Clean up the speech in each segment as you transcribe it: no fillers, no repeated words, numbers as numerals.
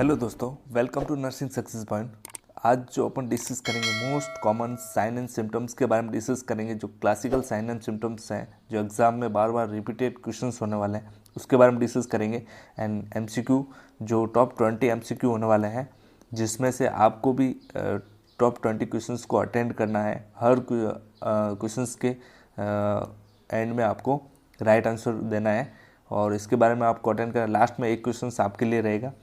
Hello दोस्तों, welcome to nursing success point. आज जो अपन डिस्कस करेंगे most common sign and symptoms के बारे में डिस्कस करेंगे। जो क्लासिकल साइन एंड सिम्टम्स हैं जो एग्जाम में बार बार रिपीटेड क्वेश्चंस होने वाले हैं उसके बारे में डिस्कस करेंगे। एंड एमसीक्यू जो टॉप 20 एमसीक्यू होने वाले हैं जिसमें से आपको भी टॉप 20 क्वेश्चंस को अटेंड करना है। हर क्वेश्चंस के एंड में आपको राइट आंसर देना है और इसके बारे में आपको अटेंड करना। लास्ट में एक क्वेश्चन आपके लिए रहेगा।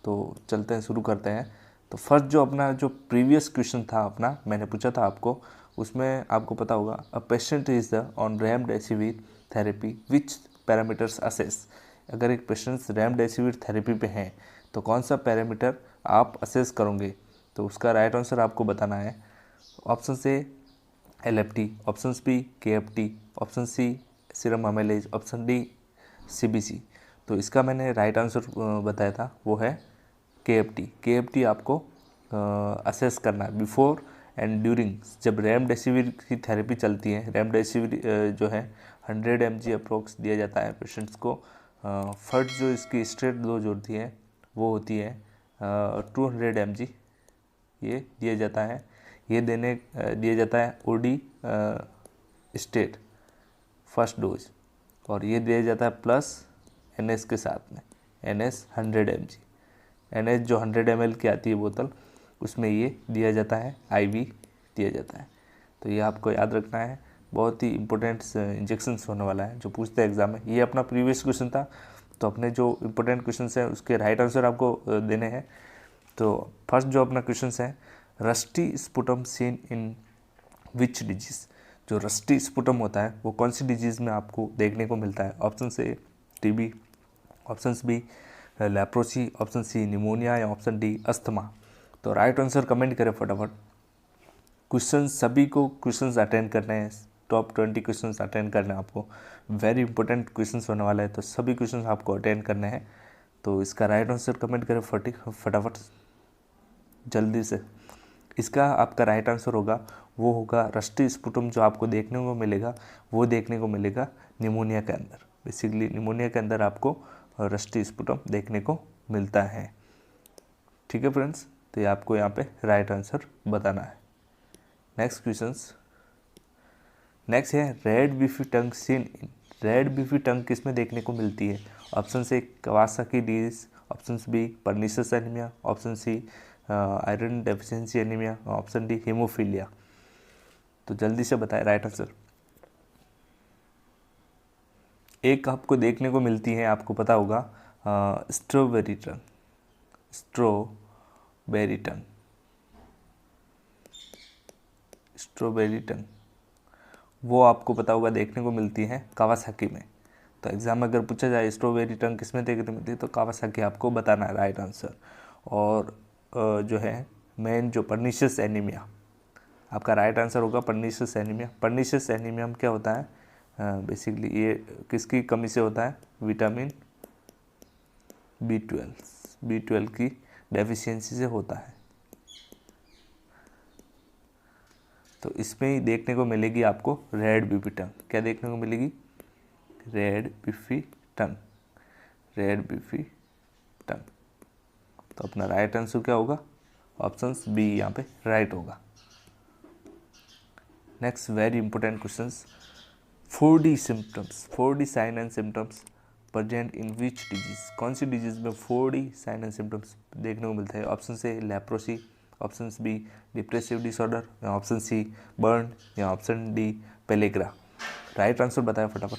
तो चलते हैं, शुरू करते हैं। तो फर्स्ट जो अपना जो प्रीवियस क्वेश्चन था अपना मैंने पूछा था आपको, उसमें आपको पता होगा a patient is the on remdesivir therapy which parameters assess. अगर एक पेशेंट रेमडेसिविर थेरेपी पे हैं तो कौन सा पैरामीटर आप असेस करोगे, तो उसका राइट आंसर आपको बताना है। Option A LFT, option B KFT, option C serum amylase, option D CBC। तो इसका मैंने राइट आंसर बताया था, वो है KFT आपको असेस करना है बिफोर एंड ड्यूरिंग। जब रेमडेसिविर की थेरेपी चलती है, रेमडेसिविर जो है 100 mg अप्रोक्स दिया जाता है पेशेंट्स को। फर्स्ट जो इसकी स्ट्रेट डोज होती है वो होती है 200 mg, ये दिया जाता है। ये दिया जाता है OD स्टेट फर्स्ट डोज, और ये दिया जाता है प्लस NS के साथ में, NS 100 mg। NS जो 100 ml की आती है बोतल, उसमें ये दिया जाता है, IV दिया जाता है। तो ये आपको याद रखना है, बहुत ही इंपॉर्टेंट इंजेक्शंस होने वाला है जो पूछते हैं एग्जाम में। ये अपना प्रीवियस क्वेश्चन था, तो अपने जो इंपॉर्टेंट क्वेश्चन हैं उसके राइट आंसर आपको देने हैं। तो फर्स्ट जो अपना क्वेश्चन है, rusty sputum seen in which disease. जो रस्टी स्पुटम होता है वो कौन सी डिजीज़ में आपको देखने को मिलता है। Option A TB, option B leprosy, option C pneumonia या ऑप्शन डी अस्थमा। तो राइट आंसर कमेंट करें फटाफट। क्वेश्चन सभी को क्वेश्चंस अटेंड करने हैं, टॉप 20 क्वेश्चंस अटेंड करने हैं आपको। वेरी इंपॉर्टेंट क्वेश्चंस होने वाला है, तो सभी क्वेश्चंस आपको अटेंड करने हैं। तो इसका राइट आंसर कमेंट करें फटाफट जल्दी से। इसका आपका राइट आंसर होगा, वो होगा रस्टी स्पुटम। जो आपको देखने को मिलेगा वो देखने को मिलेगा निमोनिया के अंदर। बेसिकली निमोनिया के अंदर आपको रस्टी स्पुटम देखने को मिलता है। ठीक है फ्रेंड्स, तो ये आपको यहाँ पे राइट आंसर बताना है। नेक्स्ट क्वेश्चंस, नेक्स्ट है red beefy tongue seen in. Red beefy tongue किस में देखने को मिलती है। ऑप्शन से Kawasaki disease, option B pernicious anaemia, option C iron deficiency anaemia, option D haemophilia. तो जल्दी से बताएं राइट आंसर। एक आपको देखने को मिलती है, आपको पता होगा स्ट्रॉबेरी टंग, स्ट्रॉबेरी टंग, स्ट्रॉबेरी टंग, वो आपको पता होगा देखने को मिलती है कावासाकी में। तो एग्जाम में अगर पूछा जाए स्ट्रॉबेरी टंग किस में देखने को मिलती है, तो कावासाकी आपको बताना है राइट आंसर। और जो है मेन जो पर्निशियस एनीमिया, आपका राइट आंसर होगा पर्निशियस एनीमिया। पर्निशियस एनीमिया में क्या होता है, बेसिकली ये किसकी कमी से होता है, विटामिन B12 की डेफिशिएंसी से होता है। तो इसमें ही देखने को मिलेगी आपको रेड बीफी टंग। क्या देखने को मिलेगी, रेड बीफी टंग, रेड बीफी टंग। तो अपना राइट आंसर क्या होगा, ऑप्शन बी यहाँ पे राइट होगा। Next very important questions, 4D symptoms, 4D sign and symptoms present in which disease. कौन सी डिजीज में 4D साइन एंड सिम्टम्स देखने को मिलता है। Option A leprosy, option B depressive disorder, या ऑप्शन सी बर्न, या option D pellagra. Right answer बताएं फटाफट।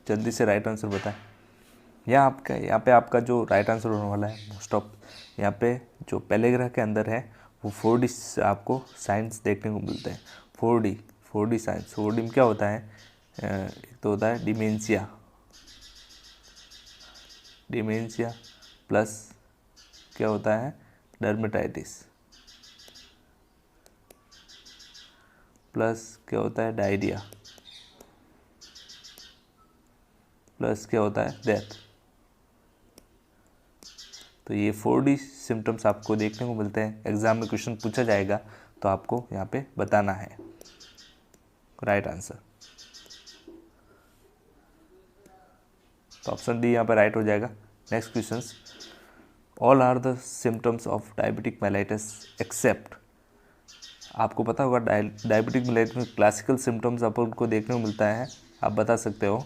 जल्दी से राइट आंसर बताएं। यहाँ पे आपका जो राइट आंसर होने वाला है मोस्ट ऑफ, यहाँ पे जो पेलेग्रा के अंदर है वो 4D आपको साइंस देखने को मिलते हैं। 4D science. 4D में क्या होता है, एक तो होता है डिमेंशिया प्लस क्या होता है डर्मेटाइटिस, प्लस क्या होता है डायरिया, प्लस क्या होता है डेथ। तो ये 4D सिम्टम्स आपको देखने को मिलते हैं। एग्जाम में क्वेश्चन पूछा जाएगा तो आपको यहाँ पे बताना है राइट आंसर। तो ऑप्शन डी यहाँ पर राइट हो जाएगा। Next questions, all are the symptoms of diabetic mellitus except. आपको पता होगा डायबिटिक मेलाइटिस में क्लासिकल सिम्टम्स अपन को देखने को मिलता है, आप बता सकते हो।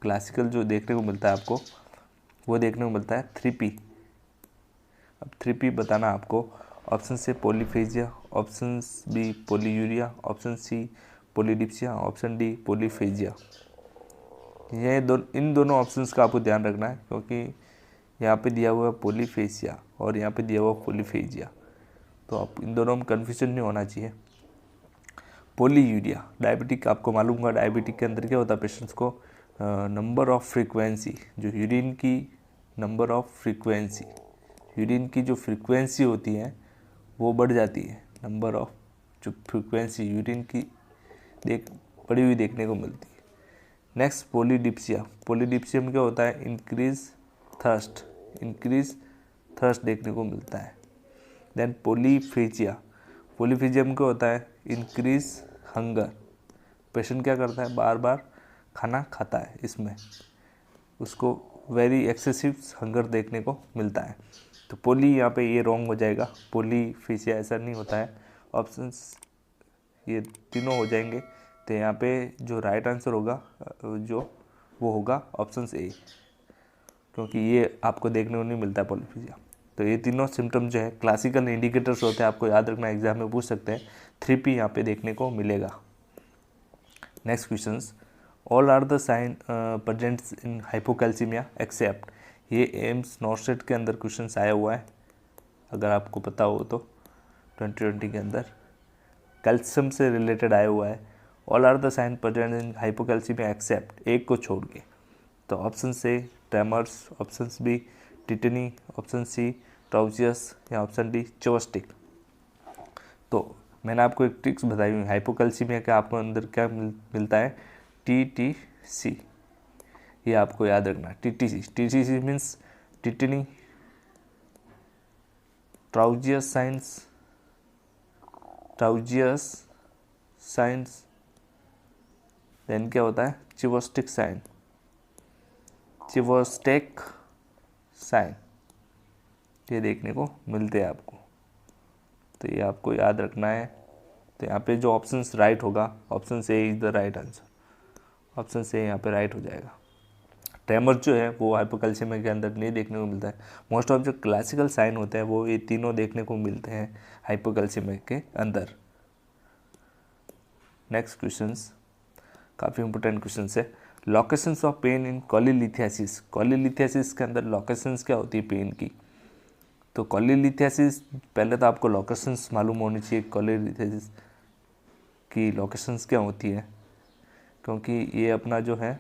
क्लासिकल जो देखने को मिलता है आपको, वो देखने को मिलता है 3P। अब 3P बताना आपको। ऑप्शन से polyphagia, option B polyuria, option C polydipsia, option D polyphagia. इन दोनों ऑप्शंस का आपको ध्यान रखना है, क्योंकि यहाँ पे दिया हुआ है पॉलीफेजिया और यहाँ पे दिया हुआ पॉलीफेजिया, तो आप इन दोनों में कन्फ्यूजन नहीं होना चाहिए। पॉलीयूरिया डायबिटिक, आपको मालूम होगा डायबिटिक के अंदर क्या होता है, पेशेंट्स को नंबर ऑफ फ्रीक्वेंसी, जो यूरिन की नंबर ऑफ फ्रीक्वेंसी, यूरिन की जो फ्रीक्वेंसी होती है वो बढ़ जाती है। नंबर ऑफ जो फ्रीक्वेंसी यूरिन की बढ़ी हुई देखने को मिलती है। नेक्स्ट पॉलीडिप्सिया, पॉलीडिप्सिया में क्या होता है, इंक्रीज थर्स्ट देखने को मिलता है। देन पॉलीफेजिया, पॉलीफेजिया में क्या होता है, इंक्रीज हंगर, पेशेंट क्या करता है, बार बार खाना खाता है, इसमें उसको वेरी एक्सेसिव हंगर देखने को मिलता है। तो पोली यहाँ पे ये रॉन्ग हो जाएगा, पॉलीफेजिया ऐसा नहीं होता है। ऑप्शंस ये तीनों हो जाएंगे, तो यहाँ पे जो राइट आंसर होगा वो होगा ऑप्शन ए, क्योंकि ये आपको देखने को नहीं मिलता है पॉलीफेजिया। तो ये तीनों सिम्टम जो है क्लासिकल इंडिकेटर्स होते हैं, आपको याद रखना, एग्जाम में पूछ सकते हैं। 3P यहाँ पे देखने को मिलेगा। Next questions, all are the sign presents in hypocalcaemia except. ये एम्स नॉर्सेट के अंदर क्वेश्चंस आया हुआ है, अगर आपको पता हो तो 2020 के अंदर कैल्शियम से रिलेटेड आया हुआ है। All are the sign present in hypocalcaemia except, एक को छोड़ के। तो ऑप्शन से tremors, option B tetany, option C Trousseau's या ऑप्शन डी चोस्टिक। तो मैंने आपको एक ट्रिक्स बताई हुई, हाइपोकैल्सीमिया का आपको अंदर क्या मिलता है, TTC, ये आपको याद रखना। TTC मीन्स टिटनी, ट्राउजियस साइंस, देन क्या होता है, चिवोस्टिक साइन, ये देखने को मिलते हैं आपको, तो ये आपको याद रखना है। तो यहाँ पे जो ऑप्शंस राइट होगा, ऑप्शन से is the right answer, option से यहाँ पे राइट हो जाएगा। ट्रेमर जो है वो हाइपोकैल्सीमिया के अंदर नहीं देखने को मिलता है। मोस्ट ऑफ जो क्लासिकल साइन होते हैं वो ये तीनों देखने को मिलते हैं हाइपोकैल्सीमिया के अंदर। नेक्स्ट क्वेश्चंस काफ़ी इंपॉर्टेंट क्वेश्चंस है। लोकेशंस ऑफ पेन इन कॉलीलिथियासिस, कॉलीलिथियासिस के अंदर लोकेशंस क्या होती है पेन की। तो कॉलीलिथियासिस, पहले तो आपको लोकेशंस मालूम होनी चाहिए, कॉलीलिथियासिस की लोकेशंस क्या होती है, क्योंकि ये अपना जो है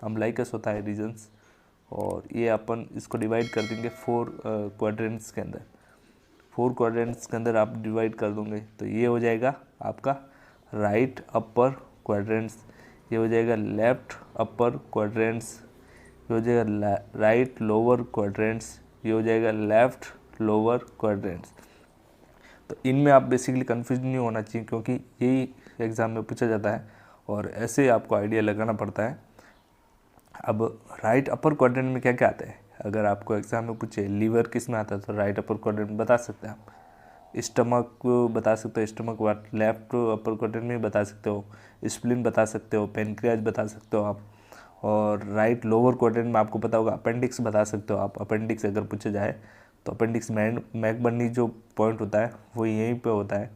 अम्बलाइकस होता है रीजन्स, और ये अपन इसको डिवाइड कर देंगे 4 क्वाड्रेंट्स के अंदर। 4 क्वाड्रेंट्स के अंदर आप डिवाइड कर दोगे तो ये हो जाएगा आपका राइट अपर क्वाड्रेंट्स, ये हो जाएगा लेफ्ट अपर क्वाड्रेंट्स, ये हो जाएगा राइट लोअर क्वाड्रेंट्स, ये हो जाएगा लेफ्ट लोअर क्वाड्रेंट्स। तो इनमें आप बेसिकली कंफ्यूज नहीं होना चाहिए, क्योंकि यही एग्ज़ाम में पूछा जाता है और ऐसे आपको आइडिया लगाना पड़ता है। अब राइट अपर क्वाड्रेंट में क्या क्या आता है, अगर आपको एग्ज़ाम में पूछे लीवर किस में आता है, तो राइट अपर क्वाड्रेंट में बता सकते हैं आप। स्टमक बता सकते हो, स्टमक लेफ्ट अपर क्वाड्रेंट में बता सकते हो। स्प्लीन बता सकते हो, पेनक्रियाज बता सकते हो आप। और राइट लोअर क्वाड्रेंट में आपको पता होगा अपेंडिक्स बता सकते हो आप। अपेंडिक्स अगर पूछा जाए तो अपेंडिक्स मैकबर्नी जो पॉइंट होता है वो यहीं पे होता है।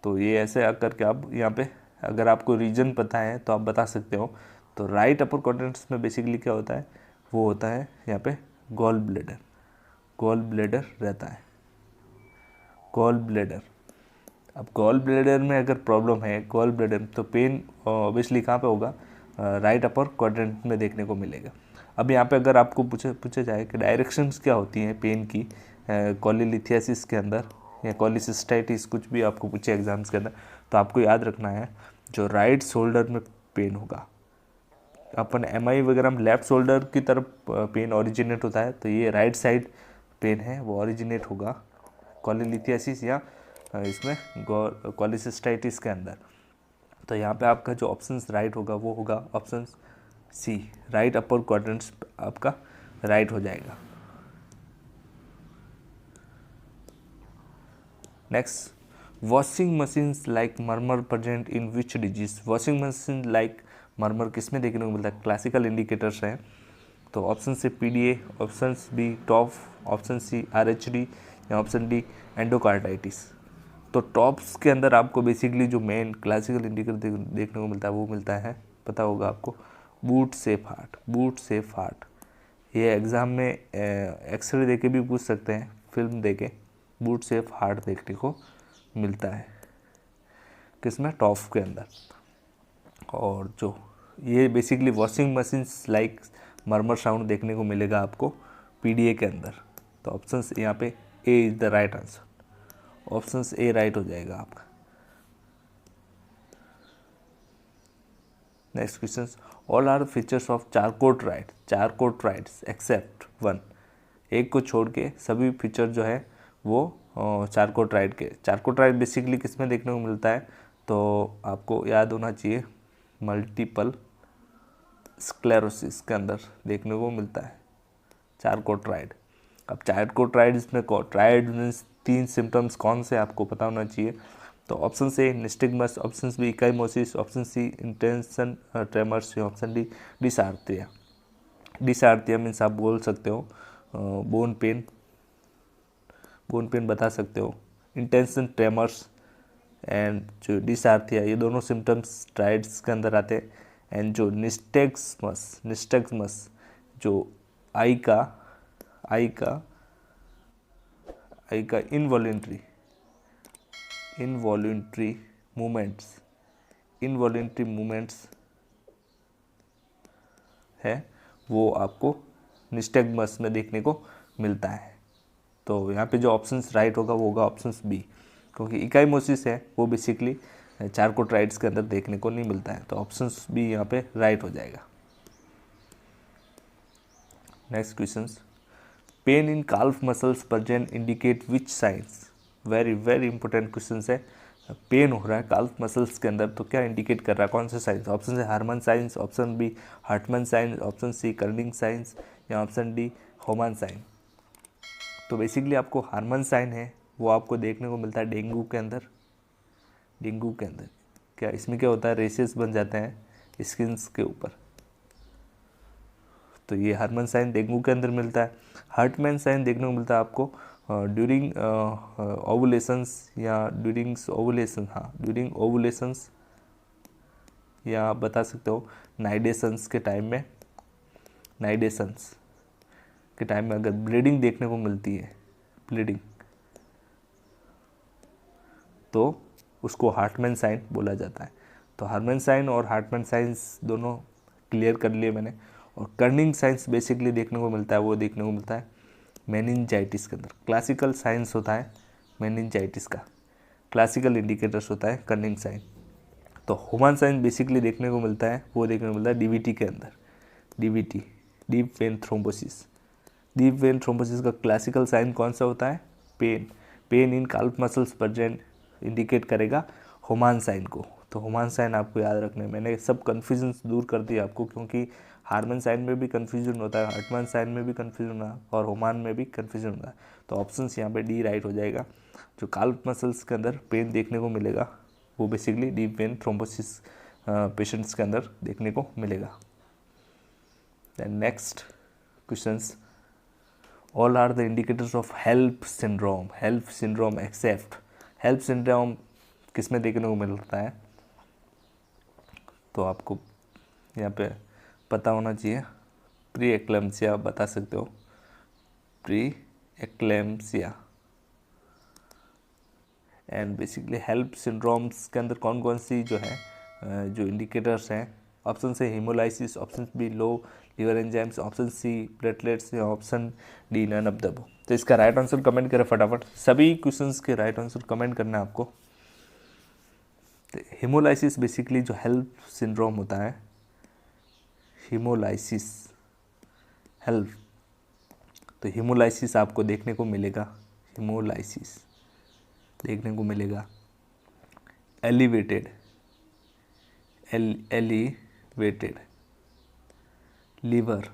तो ये ऐसे आकर के आप यहाँ पे अगर आपको रीजन पता है तो आप बता सकते हो। तो राइट अपर क्वाड्रेंट्स में बेसिकली क्या होता है, वो होता है यहाँ पे गॉल ब्लैडर रहता है, गॉल ब्लैडर। अब गॉल ब्लैडर में अगर प्रॉब्लम है गॉल ब्लैडर, तो पेन ऑब्वियसली कहाँ पे होगा, राइट अपर क्वाड्रेंट में देखने को मिलेगा। अब यहाँ पे अगर आपको पूछा जाए कि डायरेक्शंस क्या होती हैं पेन की कॉलीलिथियासिस के अंदर या कॉलीसिस्टाइटिस, कुछ भी आपको पूछे एग्जाम्स के अंदर, तो आपको याद रखना है जो राइट शोल्डर में पेन होगा, अपन MI वगैरह में लेफ्ट शोल्डर की तरफ पेन ओरिजिनेट होता है, तो ये राइट साइड पेन है वो ओरिजिनेट होगा कॉलीलिथियासिस या इसमें कॉलीसिस्टाइटिस के अंदर। तो यहाँ पे आपका जो ऑप्शंस राइट होगा वो होगा option C, right upper quadrants आपका राइट हो जाएगा। Next, washing machines like murmur present in which disease. Washing machine like murmur किस में देखने को मिलता है? क्लासिकल इंडिकेटर्स हैं, तो ऑप्शन से PDA, option B TOF, option C RHD या ऑप्शन डी एंडोकार्डाइटिस। तो टॉप्स के अंदर आपको बेसिकली जो मेन क्लासिकल इंडिकेटर देखने को मिलता है वो मिलता है, पता होगा आपको, boot safe heart. Boot safe heart ये एग्ज़ाम में एक्सरे दे के भी पूछ सकते हैं, फिल्म दे के। बूट सेफ हार्ट देखने को मिलता है किसमें? टॉफ के अंदर। और जो ये basically washing machines like murmur sound देखने को मिलेगा आपको पीडीए के अंदर। तो ऑप्शन यहाँ पे A is the right answer. Option A right हो जाएगा आपका। Next question, all are features of Charcot triads except one. एक को छोड़ के सभी फीचर जो है वो चारकोट्राइड के। चारकोट्राइड बेसिकली किस में देखने को मिलता है? तो आपको याद होना चाहिए, मल्टीपल स्क्लेरोसिस के अंदर देखने को मिलता है चारकोट्राइड। अब चारकोट्राइड्स में ट्राइड मीन्स 3 सिम्टम्स कौन से आपको पता होना चाहिए। तो ऑप्शन से nystagmus, option B ecchymosis, option C intention tremors, option D dysarthria. Dysarthria means आप बोल सकते हो बोन पेन बता सकते हो। इंटेंशन ट्रेमर्स एंड जो डिसार्थिया, ये दोनों सिम्टम्स ट्राइड्स के अंदर आते हैं। एंड जो निस्टेग्मस जो आई का इनवॉलेंट्री मूवमेंट्स है, वो आपको निस्टेग्मस में देखने को मिलता है। तो यहाँ पे जो ऑप्शन राइट होगा वो होगा ऑप्शन बी, क्योंकि इकाइमोसिस है वो बेसिकली चारकोट्राइड्स के अंदर देखने को नहीं मिलता है। तो ऑप्शन बी यहाँ पे राइट हो जाएगा। Next question, pain in काल्फ muscles present indicate which science. Very very important question है। पेन हो रहा है काल्फ मसल्स के अंदर, तो क्या इंडिकेट कर रहा है, कौन से signs? Option A Harman signs, option B Hartmann signs, option C Kernig signs या ऑप्शन डी होमन साइन। तो बेसिकली आपको हार्मन साइन है वो आपको देखने को मिलता है डेंगू के अंदर। क्या इसमें क्या होता है? रेसेस बन जाते हैं स्किन्स के ऊपर, तो ये हार्मन साइन डेंगू के अंदर मिलता है। हार्टमैन साइन देखने को मिलता है आपको ड्यूरिंग ओवुलेशंस या ड्यूरिंग ओवुलेशंस, या आप बता सकते हो नाइडेशंस के टाइम में। अगर ब्लीडिंग देखने को मिलती है, तो उसको हार्टमैन साइन बोला जाता है। तो हार्मन साइन और हार्टमैन साइंस दोनों क्लियर कर लिए मैंने। और कर्निंग साइंस बेसिकली देखने को मिलता है, वो देखने को मिलता है मेनिंजाइटिस के अंदर। क्लासिकल साइंस होता है मेनिंजाइटिस का, क्लासिकल इंडिकेटर्स होता है कर्निंग साइन। तो होमन साइन बेसिकली देखने को मिलता है, वो देखने को मिलता है डीवीटी के अंदर। DVT, deep vein thrombosis. Deep vein thrombosis का क्लासिकल साइन कौन सा होता है? Pain in काल्फ muscles present indicate करेगा होमान साइन को। तो होमान साइन आपको याद रखना है। मैंने सब कन्फ्यूजन दूर कर दिया आपको, क्योंकि हार्मन साइन में भी कन्फ्यूजन होता है, हार्टमन साइन में भी कन्फ्यूजन होता है और होमान में भी कन्फ्यूजन होता है। तो ऑप्शन यहाँ पे डी राइट हो जाएगा। जो काल्फ मसल्स के अंदर पेन देखने को मिलेगा वो basically deep vein thrombosis patients के अंदर देखने को मिलेगा। Then next questions, all are the indicators of HELLP syndrome except. HELLP syndrome किस में देखने को मिलता है? तो आपको यहाँ पे पता होना चाहिए, प्री एक्लेम्सिया बता सकते हो, pre eclampsia. And basically help syndromes के अंदर कौन कौन सी जो है जो इंडिकेटर्स हैं? ऑप्शन से haemolysis, option B low liver enzymes, option C platelets या option D none of the above. तो इसका राइट आंसर कमेंट करें फटाफट। सभी क्वेश्चंस के राइट आंसर कमेंट करना है आपको। तो हीमोलाइसिस बेसिकली जो हेल्प सिंड्रोम होता है, हीमोलाइसिस हेल्प, तो हीमोलाइसिस आपको देखने को मिलेगा, हीमोलाइसिस देखने को मिलेगा एलिवेटेड लीवर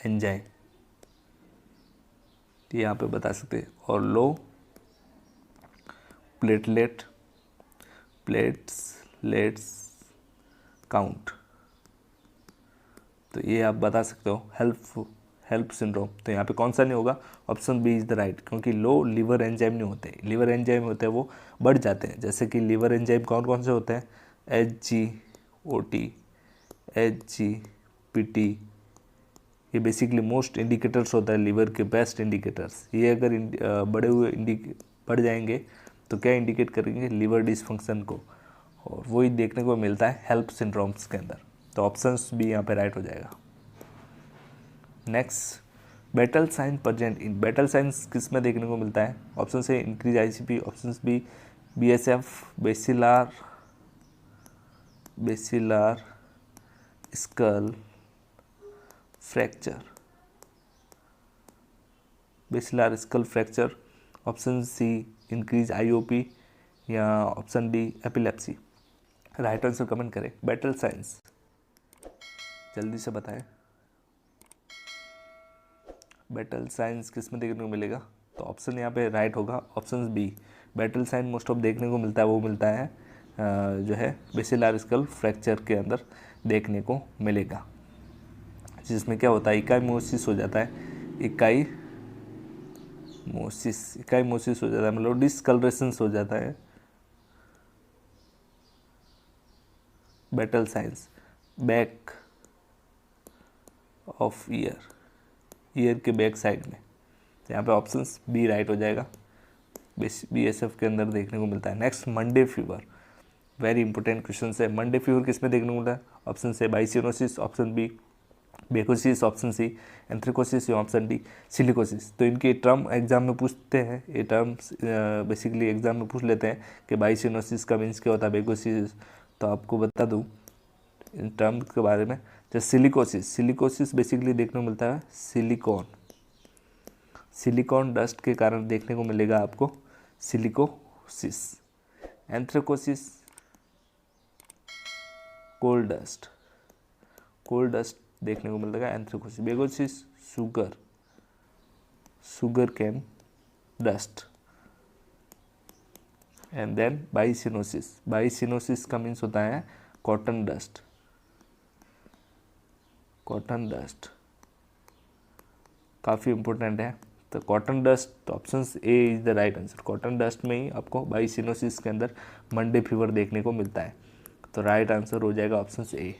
एंजाइम, ये यहाँ पे बता सकते हैं। और लो प्लेट्स काउंट, तो ये आप बता सकते हो हेल्प सिंड्रोम। तो यहाँ पे कौन सा नहीं होगा, option B is the right, क्योंकि लो लिवर एंजाइम नहीं होते। लिवर एंजाइम होते हैं वो बढ़ जाते हैं, जैसे कि लिवर एंजाइम कौन कौन से होते हैं, SGOT, SGPT, ये बेसिकली मोस्ट इंडिकेटर्स होता है लिवर के, बेस्ट इंडिकेटर्स। ये अगर बढ़ जाएंगे तो क्या इंडिकेट करेंगे, लिवर डिसफंक्शन को, और वही देखने को मिलता है हेल्प सिंड्रोम्स के अंदर। तो ऑप्शंस भी यहाँ पे राइट हो जाएगा। Next, battle sign present in, battle signs किस में देखने को मिलता है, ऑप्शन से increase ICP, option B BSF, basilar skull fracture, basilar skull fracture, option C increase IOP, या option D epilepsy. Right answer comment करें। बैटल साइंस जल्दी से बताएं, बैटल साइंस किस में देखने को मिलेगा, तो ऑप्शन यहाँ पे राइट होगा, option B. Battle sign most of देखने को मिलता है, वो मिलता है जो है बेसिलार स्कल फ्रैक्चर के अंदर देखने को मिलेगा, जिसमें क्या होता है, इकाईमोसिस हो जाता है, इकाईमोसिस हो जाता है, मतलब डिस्कलरेशन हो जाता है। Battle science back of year के बैक साइड में, यहाँ पे ऑप्शन बी राइट हो जाएगा, BSF के अंदर देखने को मिलता है। Next, Monday fever, very important question है। मंडे फीवर किस में देखने को मिलता है, ऑप्शन से बाइसिनोसिस, ऑप्शन बी बेकोसिस, ऑप्शन सी एंथ्रिकोसिस, या ऑप्शन डी सिलिकोसिस। तो इनके टर्म एग्जाम में पूछते हैं, ये टर्म्स बेसिकली एग्जाम में पूछ लेते हैं कि बाइसिनोसिस का मीन्स क्या होता है, बेकोसिस। तो आपको बता दूं इन टर्म्स के बारे में। जैसे सिलिकोसिस बेसिकली देखने को मिलता है सिलिकॉन डस्ट के कारण देखने को मिलेगा आपको सिलिकोसिस। एंथ्रेकोसिस कोल्ड डस्ट देखने को मिलेगा anthracosis. Bagassosis sugarcane dust. And then byssinosis का मीन्स होता है कॉटन डस्ट काफ़ी इंपॉर्टेंट है। तो cotton dust, option A is the right answer. Cotton dust में ही आपको बाइसिनोसिस के अंदर मंडे फीवर देखने को मिलता है। तो राइट आंसर हो जाएगा option A.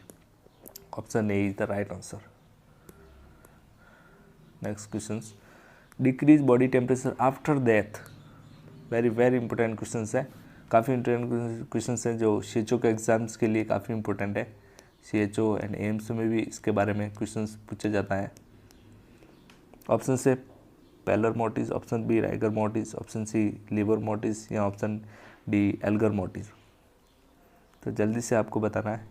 Option A is the right answer. Next question, decrease body temperature after death, very very important question है। काफ़ी इंपॉर्टेंट क्वेश्चन हैं जो CHO के एग्जाम्स के लिए काफ़ी इंपॉर्टेंट है। CHO एंड एम्स में भी इसके बारे में क्वेश्चन पूछा जाता है। ऑप्शन से pallor mortis, option B rigor mortis, option C livor mortis, या ऑप्शन डी एल्गर मोटिस। तो जल्दी से आपको बताना है।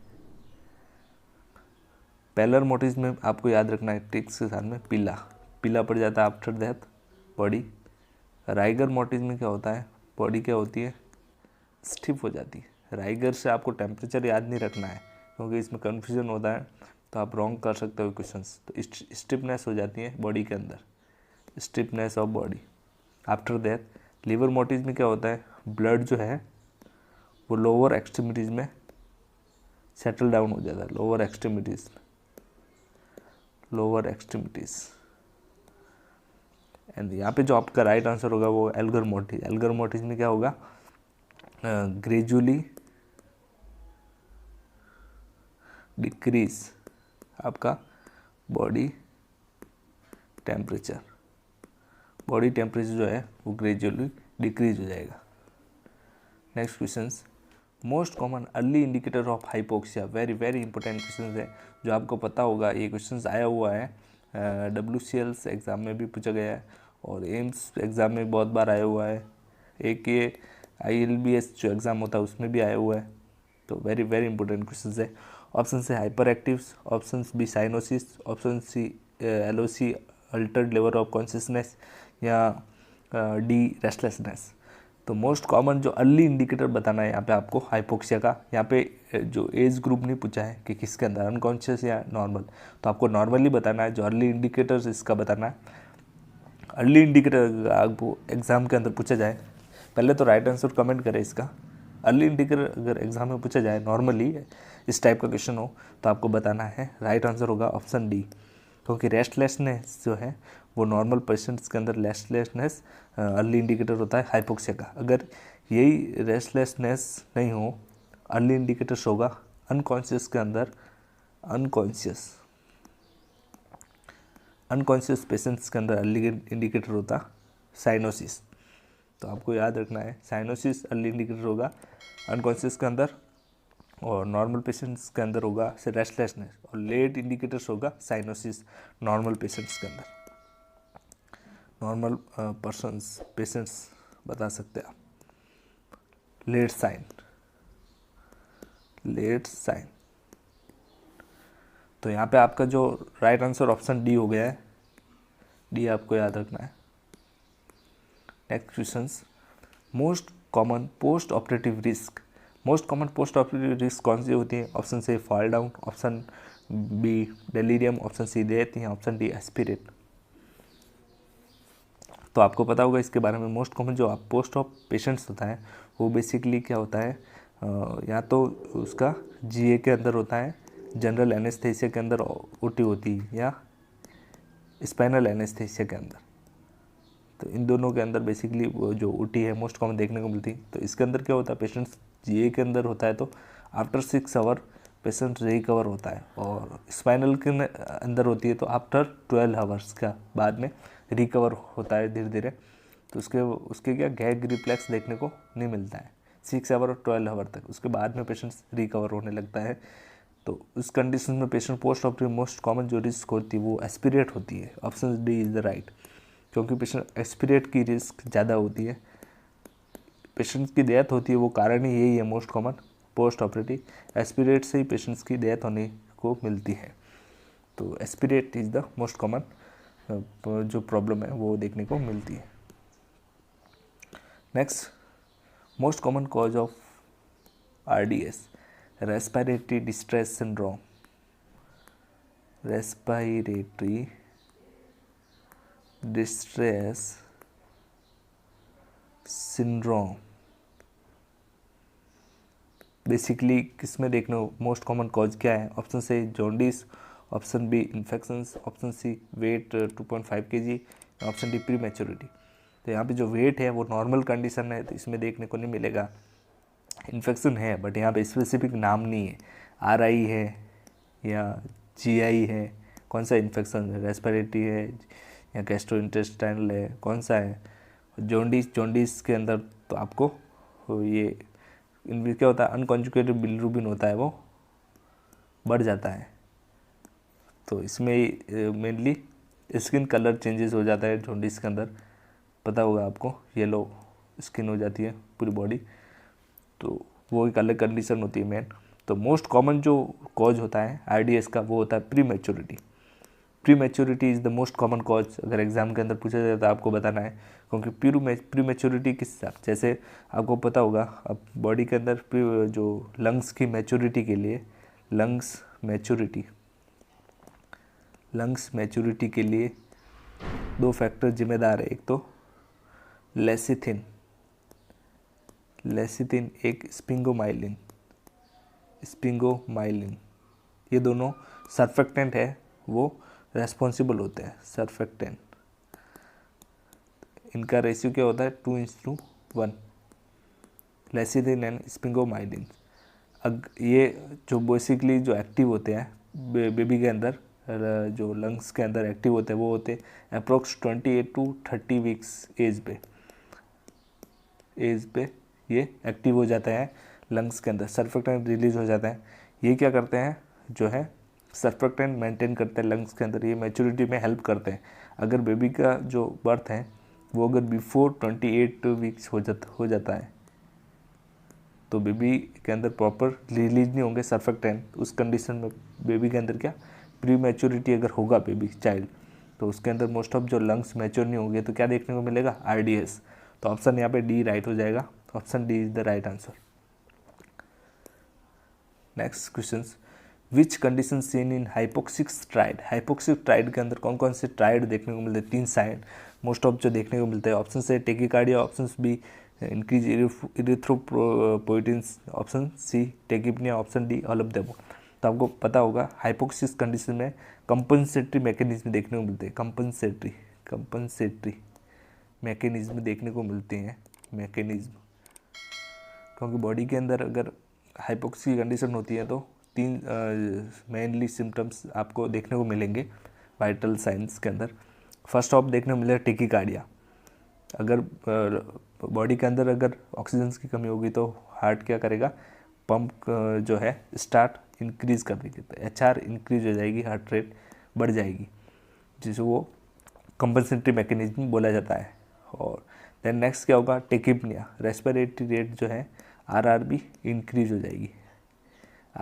पेलर मोटिस में आपको याद रखना है ट्रिक्स के साथ में, पीला पड़ जाता है after death body. Rigor mortise में क्या होता है, बॉडी क्या होती है, स्टिफ हो जाती है। राइगर से आपको टेम्परेचर याद नहीं रखना है, क्योंकि इसमें कन्फ्यूजन होता है, तो आप रॉन्ग कर सकते हो क्वेश्चंस। तो स्टिफनेस हो जाती है बॉडी के अंदर, stiffness of body after death. Livor mortis में क्या होता है, ब्लड जो है वो लोअर एक्सट्रीमिटीज़ में सेटल डाउन हो जाता है, लोअर एक्सट्रीमिटीज़। एंड यहाँ पे जो आपका राइट आंसर होगा वो एल्गर मोटिस में क्या होगा, ग्रेजुअली डिक्रीज आपका बॉडी टेम्परेचर जो है वो ग्रेजुअली डिक्रीज हो जाएगा। Next question, most common early indicator of hypoxia, very very important question है जो आपको पता होगा। ये क्वेश्चन आया हुआ है WCL एग्ज़ाम में भी पूछा गया है, और एम्स एग्ज़ाम में बहुत बार आया हुआ है। एक ये ILBS जो एग्ज़ाम होता है उसमें भी आया हुआ है। तो वेरी वेरी इंपॉर्टेंट क्वेश्चन है। Option A hyper active, option B cyanosis, option C LOC altered level of consciousness, या डी रेस्टलेसनेस। तो मोस्ट कॉमन जो अर्ली इंडिकेटर बताना है यहाँ पे आपको हाइपोक्सिया का। यहाँ पे जो एज ग्रुप नहीं पूछा है कि किसके अंदर अनकॉन्शियस या नॉर्मल, तो आपको नॉर्मली बताना है। जो अर्ली इंडिकेटर्स इसका बताना है। अर्ली इंडिकेटर आपको एग्ज़ाम के अंदर पूछा जाए, पहले तो राइट आंसर कमेंट करें इसका। अर्ली इंडिकेटर अगर एग्ज़ाम में पूछा जाए नॉर्मली इस टाइप का क्वेश्चन हो तो आपको बताना है राइट आंसर होगा ऑप्शन डी, क्योंकि रेस्टलेसनेस जो है वो नॉर्मल पेशेंट्स के अंदर रेस्टलेसनेस अर्ली इंडिकेटर होता है हाइपोक्सिया का। अगर यही रेस्टलेसनेस नहीं हो, अर्ली इंडिकेटर्स होगा अनकॉन्शियस के अंदर, अनकॉन्शियस पेशेंट्स के अंदर अर्ली इंडिकेटर होता साइनोसिस। तो आपको याद रखना है साइनोसिस अर्ली इंडिकेटर होगा अनकॉन्शियस के अंदर, और नॉर्मल पेशेंट्स के अंदर होगा रेस्टलेसनेस, और लेट इंडिकेटर्स होगा साइनोसिस नॉर्मल पेशेंट्स के अंदर। नॉर्मल पेशेंट्स बता सकते हैं आप। Late sign. तो यहाँ पे आपका जो राइट आंसर ऑप्शन डी हो गया है, डी आपको याद रखना है। Next questions, most common post operative risk. Most common post operative risk कौन सी होती है? Option A fall down, option B delirium, option C death, या ऑप्शन डी एस्पिरेट। तो आपको पता होगा इसके बारे में। मोस्ट कॉमन जो आप पोस्ट ऑफ पेशेंट्स होता है वो बेसिकली क्या होता है, या तो उसका जीए के अंदर होता है, जनरल एनेस्थेसिया के अंदर ओटी होती है, या स्पाइनल एनेस्थेसिया के अंदर। तो इन दोनों के अंदर बेसिकली वो जो ओटी है मोस्ट कॉमन देखने को मिलती है। तो इसके अंदर क्या होता है, पेशेंट्स जीए के अंदर होता है तो आफ्टर 6 आवर पेशेंट रिकवर होता है, और स्पाइनल के अंदर होती है तो आफ्टर 12 आवर्स का बाद में रिकवर होता है धीरे धीरे। तो उसके क्या गैग रिफ्लेक्स देखने को नहीं मिलता है 6 आवर और 12 आवर तक, उसके बाद में पेशेंट्स रिकवर होने लगता है। तो उस कंडीशन में patient post operative most common जो रिस्क होती है वो एस्पिरेट होती है। Option D is the right, क्योंकि पेशेंट एस्पिरेट की रिस्क ज़्यादा होती है। पेशेंट्स की डेथ होती है वो कारण ही यही है most common post operative, aspirate से ही पेशेंट्स की डेथ होने को मिलती है। तो aspirate is the most common जो प्रॉब्लम है वो देखने को मिलती है। Next, most common cause of RDS, respiratory distress syndrome. Respiratory distress syndrome basically किसमें देखने हो मोस्ट कॉमन कॉज क्या है? Option A jaundice, option B infections, option C weight 2.5 kg, option D pre maturity. तो यहाँ पे जो वेट है वो नॉर्मल कंडीशन है तो इसमें देखने को नहीं मिलेगा। इन्फेक्शन है बट यहाँ पे स्पेसिफिक नाम नहीं है, आरआई है या जीआई है, कौन सा इन्फेक्शन है, रेस्पिरेटरी है या गैस्ट्रोइंटेस्टाइनल है, कौन सा है? जॉन्डिस के अंदर तो आपको ये इनमें क्या होता है, अनकॉन्जुगेटेड बिलिरुबिन होता है वो बढ़ जाता है। तो इसमें मेनली स्किन कलर चेंजेस हो जाता है जॉन्डिस के अंदर, पता होगा आपको, येलो स्किन हो जाती है पूरी बॉडी। तो वो एक अलग कंडीशन होती है मेन। तो मोस्ट कॉमन जो कॉज होता है आरडीएस का वो होता है pre maturity. Pre maturity is the most common cause. अगर एग्जाम के अंदर पूछा जाए तो आपको बताना है, क्योंकि प्री मैच्योरिटी किस हिसाब, जैसे आपको पता होगा अब बॉडी के अंदर जो लंग्स की मैच्योरिटी के लिए लंग्स मैच्योरिटी के लिए 2 फैक्टर जिम्मेदार है। एक तो लेसिथिन, एक स्पिंगोमाइलिन, ये दोनों सर्फेक्टेंट है वो रेस्पॉन्सिबल होते हैं। सर्फेक्टेंट इनका रेशियो क्या होता है 2:1, लेसिथिन एंड स्पिंगोमाइलिन। ये जो बेसिकली जो एक्टिव होते हैं बेबी के अंदर, जो लंग्स के अंदर एक्टिव होते हैं वो होते हैं अप्रोक्स 28 to 30 वीक्स एज पे ये एक्टिव हो जाता है लंग्स के अंदर, सर्फेक्टेंट रिलीज हो जाता है। ये क्या करते हैं, जो है सर्फेक्टेंट मेंटेन करते हैं लंग्स के अंदर, ये मैच्योरिटी में हेल्प करते हैं। अगर बेबी का जो बर्थ है वो अगर बिफोर 28 वीक्स हो जाता है तो बेबी के अंदर प्रॉपर रिलीज नहीं होंगे सर्फेक्टेंट। उस कंडीशन में बेबी के अंदर क्या प्री मैच्योरिटी अगर होगा बेबी चाइल्ड, तो उसके अंदर मोस्ट ऑफ जो लंग्स मैच्योर नहीं होंगे तो क्या देखने को मिलेगा, आरडीएस। तो ऑप्शन यहाँ पे डी राइट हो जाएगा, option D is the right answer. Next question, which condition seen in hypoxic STRIDE. Hypoxic STRIDE के अंदर कौन कौन से ट्राइड देखने को मिलते हैं, 3 साइन मोस्ट ऑफ जो देखने को मिलते हैं। ऑप्शन से tachycardia, option B increase erythropoietins, option C tachypnoea, option D all of the above. तो आपको पता होगा हाइपोक्सिस कंडीशन में कंपनसेटरी मैकेनिज्म देखने को मिलते हैं, कंपनसेटरी मैकेनिज्म देखने को मिलते हैं, मैकेनिज्म, क्योंकि बॉडी के अंदर अगर हाइपोक्सी कंडीशन होती है तो 3 मेनली सिम्टम्स आपको देखने को मिलेंगे वाइटल साइंस के अंदर। फर्स्ट ऑफ देखने को मिलेगा टेकिकार्डिया। अगर बॉडी के अंदर अगर ऑक्सीजन की कमी होगी तो हार्ट क्या करेगा, पंप जो है स्टार्ट इंक्रीज कर देगी, तो HR इंक्रीज हो जाएगी, हार्ट रेट बढ़ जाएगी, जिसे वो कंपनसेटरी मैकेनिज्म बोला जाता है। और देन नेक्स्ट क्या होगा, टेकिपनिया, रेस्पिरेटरी रेट जो है RRB इंक्रीज हो जाएगी,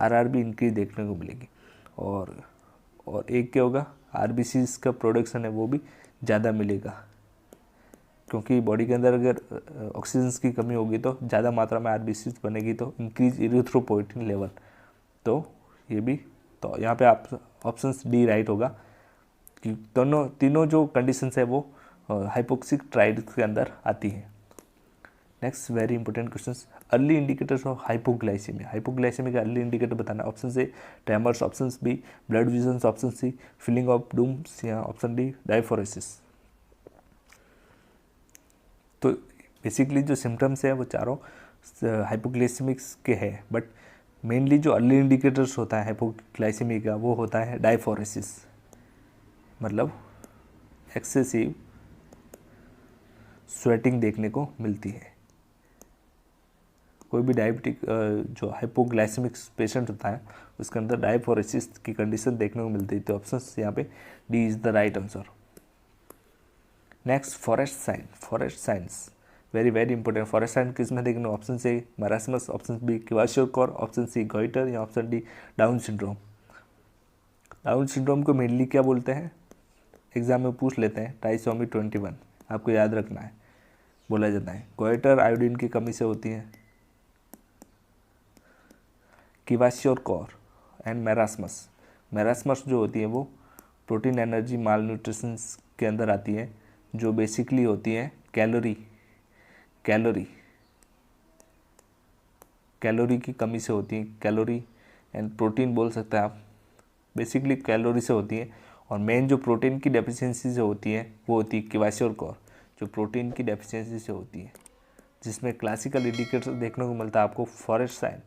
RRB इंक्रीज देखने को मिलेगी। और एक क्या होगा, RBCs का प्रोडक्शन है वो भी ज़्यादा मिलेगा, क्योंकि बॉडी के अंदर अगर ऑक्सीजन की कमी होगी तो ज़्यादा मात्रा में RBCs बनेगी, तो इंक्रीज इरिथ्रोपोइटिन लेवल। तो ये भी, तो यहाँ पे आप ऑप्शन डी राइट होगा कि तीनों जो कंडीशंस है वो हाइपोक्सिक ट्राइड के अंदर आती है। Next very important question, early indicators of hypoglycemia. Hypoglycemia का अर्ली इंडिकेटर बताना। ऑप्शन से tremors, option B blurred visions, option C feeling of dooms, या ऑप्शन डी डायफोरेसिस। तो बेसिकली जो सिम्टम्स है वो चारों हाइपोग्लाइसेमिक्स के हैं, बट मेनली जो अर्ली इंडिकेटर्स होता है हाइपोग्लाइसेमिक का वो होता है डायफोरेसिस, मतलब एक्सेसिव स्वेटिंग देखने को मिलती है। कोई भी डायबिटिक जो हाइपोग्लाइसेमिक पेशेंट होता है उसके अंदर डायफोरेसिस की कंडीशन देखने को मिलती है, तो ऑप्शन यहाँ पे D is the right answer. Next forest science very very important. Forest sign किस में देखना, ऑप्शन से marasmus, option B kwashiorkor, option C goitre, या option D Down syndrome. Down syndrome को मेनली क्या बोलते हैं, एग्जाम में पूछ लेते हैं, ट्राइसोमी 21 आपको याद रखना है, बोला जाता है। गॉइटर आयोडीन की कमी से होती है। क्वाशियोकोर एंड मेरास्मस जो होती है वो प्रोटीन एनर्जी माल न्यूट्रिशन के अंदर आती है, जो बेसिकली होती है कैलोरी की कमी से होती है। कैलोरी एंड प्रोटीन बोल सकते हैं आप, बेसिकली कैलोरी से होती है। और मेन जो प्रोटीन की डेफिशिएंसी से होती है वो होती है क्वाशियोकोर, जो प्रोटीन की डेफिशिएंसी से होती है, जिसमें क्लासिकल इंडिकेटर देखने को मिलता है आपको फॉरेस्ट साइन।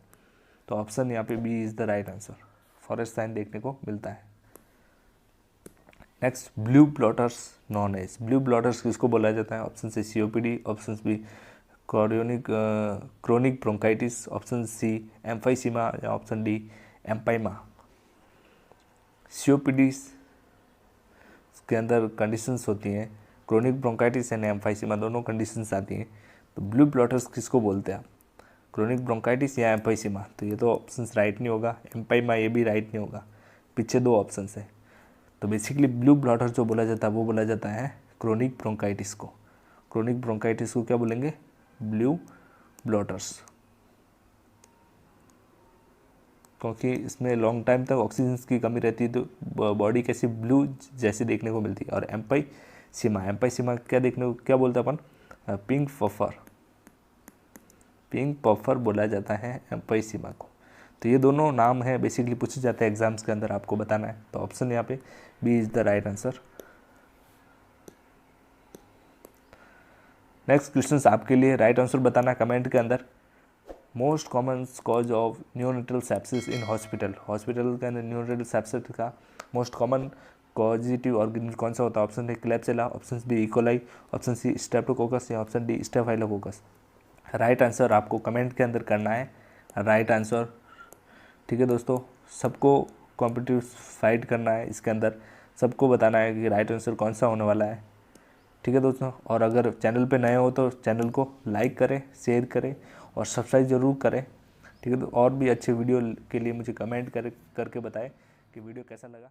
तो ऑप्शन यहाँ पे B is the right answer, forest sign देखने को मिलता है। Next blue bloaters known as, blue bloaters किसको बोला जाता है, ऑप्शन से COPD, option B chronic bronchitis, option C emphysema, या ऑप्शन डी एम्पाइमा। COPD के अंदर कंडीशंस होती हैं, क्रोनिक ब्रोंकाइटिस एंड एम्फाइसीमा दोनों कंडीशंस आती हैं। तो ब्लू ब्लॉटर्स किसको बोलते हैं आप, क्रोनिक ब्रोंकाइटिस या एम्फाइसीमा। तो ये तो ऑप्शन राइट नहीं होगा, एम्पाइमा ये भी राइट नहीं होगा, पीछे 2 ऑप्शन है। तो बेसिकली ब्लू ब्लॉटर जो बोला जाता है वो बोला जाता है क्रोनिक ब्रोंकाइटिस को। क्रोनिक ब्रोंकाइटिस को क्या बोलेंगे, ब्लू ब्लॉटर्स, क्योंकि इसमें लॉन्ग टाइम तक ऑक्सीजन की कमी रहती है तो बॉडी कैसी ब्लू जैसी देखने को मिलती है। और एम्पाइसीमा क्या देखने को क्या बोलते हैं अपन, पिंक पफर बोला जाता है एम्पाइसीमा को। तो ये दोनों नाम है, बेसिकली पूछे जाते हैं एग्जाम्स के अंदर, आपको बताना है। तो ऑप्शन यहाँ पे B is the right answer. Next question आपके लिए, राइट आंसर बताना कमेंट के अंदर। Most common cause of neonatal sepsis in hospital के अंदर न्यूनेटल सेप्सिस का मोस्ट कॉमन पॉजिटिव ऑर्गेनिज्म कौन सा होता है, option A Klebsiella, option B E coli, option C streptococcus, या option D staphylococcus. Right answer आपको कमेंट के अंदर करना है, राइट आंसर। ठीक है दोस्तों, सबको कॉम्पिटिटिव फाइट करना है, इसके अंदर सबको बताना है कि राइट आंसर कौन सा होने वाला है। ठीक है दोस्तों, और अगर चैनल पे नए हो तो चैनल को लाइक करें, शेयर करें और सब्सक्राइब ज़रूर करें। ठीक है, तो और भी अच्छे वीडियो के लिए मुझे कमेंट करके बताएं कि वीडियो कैसा लगा।